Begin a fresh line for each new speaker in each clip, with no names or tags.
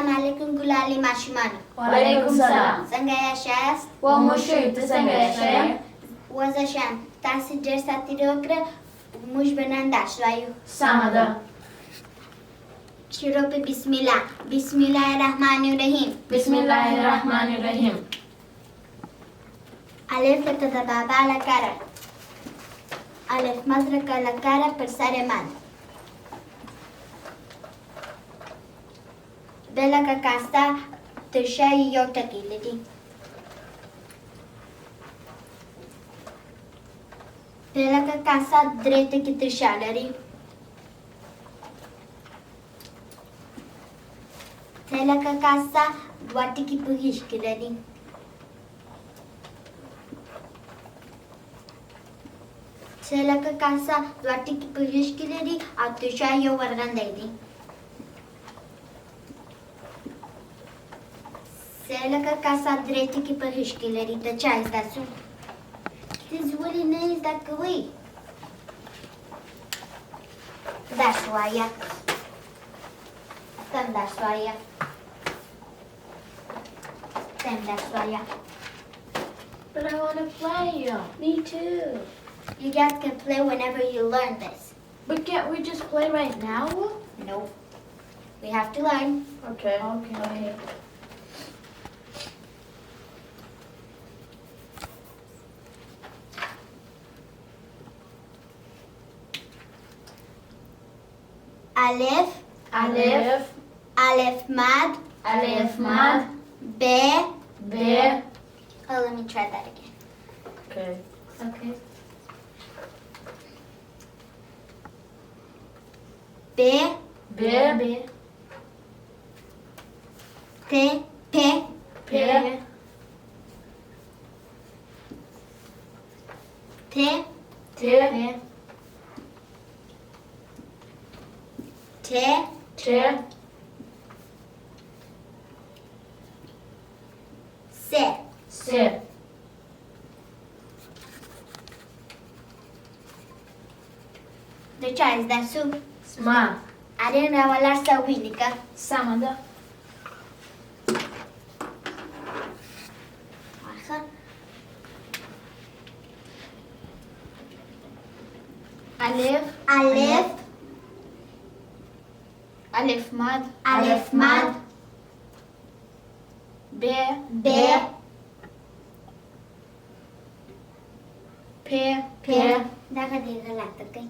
السلام عليكم كل أهل ماشيمانو.
وعليكم السلام.
Sangaya Shast.
ومشو تسنجا شيء.
وزشان تاسي جرساتي روكرا مش بنانداش رايو.
سامدا.
شروع بسم الله. بسم الله الرحمن الرحيم.
بسم الله الرحمن الرحيم.
ألف لتتبابا على cara. ألف مدرك على cara per sare man. Bela casa tășai eu tăchilădi. Bela casa dreptă că tășalări. Bela casa doate că păhișchilădi. Bela casa doate că păhișchilădi a tășai eu vargandădi. Selaka casa drete ki parishkileri da chais da su. This really nice that way. That's why ya. That's why ya. That's why ya.
But I want to play. Me too.
You guys can play whenever you learn this.
But can't we just play right now?
Nope. We have to learn.
Okay. Okay.
Alef.
Alef.
Alef mad.
Alef mad.
Be.
Be.
Oh, let me try that again.
Okay.
Okay. Be.
Be. Be.
Te. Pe.
Pe.
Te.
Te.
Te.
Te.
Se.
Se.
The child that soup.
Sma.
I didn't know what last week.
Samada. Alef.
Alef.
Alef mad.
Alef mad.
Be.
Be.
Pe.
Pe. Dacă din ăla tăcăi.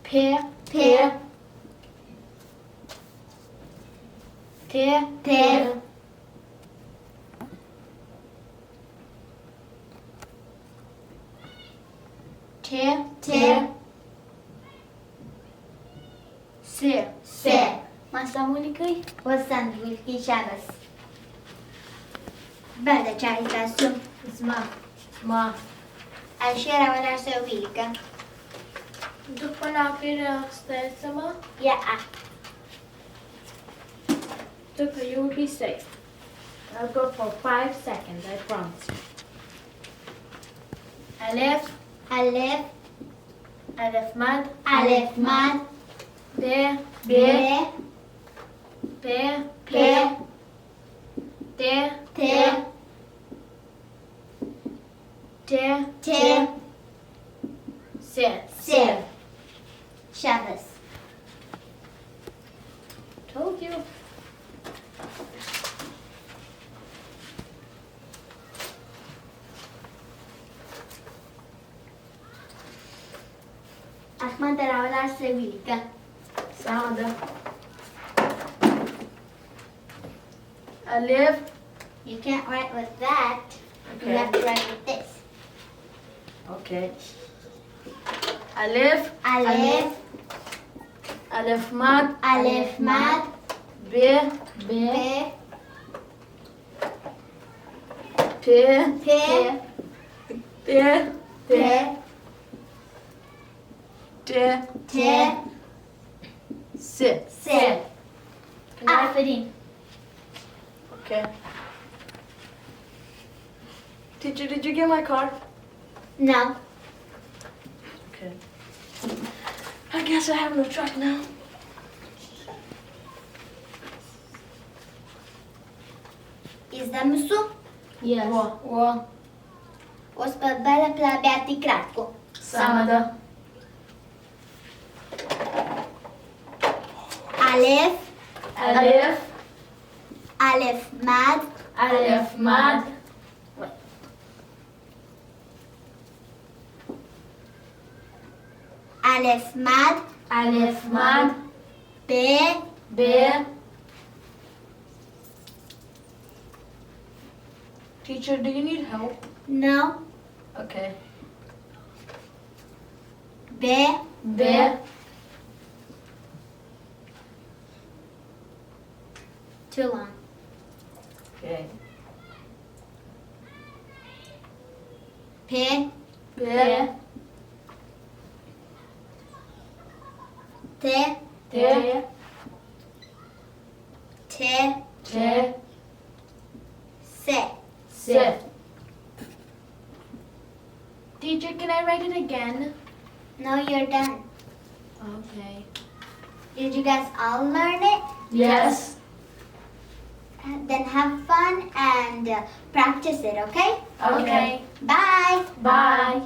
Pe.
Pe.
Te.
Te.
Te.
Te.
Se.
Se.
Masa municăi?
وصلت ملكي شابس. بعد شاي تاسو.
Sma. Sma.
الشيرة ولا أسوي لك.
După n-apire stăsămă,
Yeah.
după you will be safe. I'll go for 5 seconds, I promise you. Alef.
ألف.
Alef mad.
ألف ماد.
Be.
Be.
Pe.
Pe.
Te.
Te.
Te.
Te.
Se.
Se. شابس.
Told you.
أحمد ترى ولا أسوي لك.
Sada. Alef.
You can't write with that. You have to write with this.
Okay. Alef.
ألف.
Alef mad.
ألف ماد.
Be.
Be.
Pe.
Pe.
Te.
Pe.
Te.
Te.
Se.
Se.
Aferin. Okay. Teacher, did you get my card?
No.
Okay. I guess I have no truck now.
Izdam su.
Yes.
Well,
Ospăbălă plabeati kratko.
Samada.
Alef.
Alif.
Alef mad.
Alif Mad.
Alef mad.
Alif Mad.
B.
B. Teacher, do you need help?
No.
Okay.
B.
B.
Too long.
Okay.
P.
B.
T.
T.
T.
T.
S.
S.
Teacher, can I write it again?
No, you're done.
Okay.
Did you guys all learn it?
Yes.
Then have fun and practice it, okay?
Okay.
Bye.
Bye.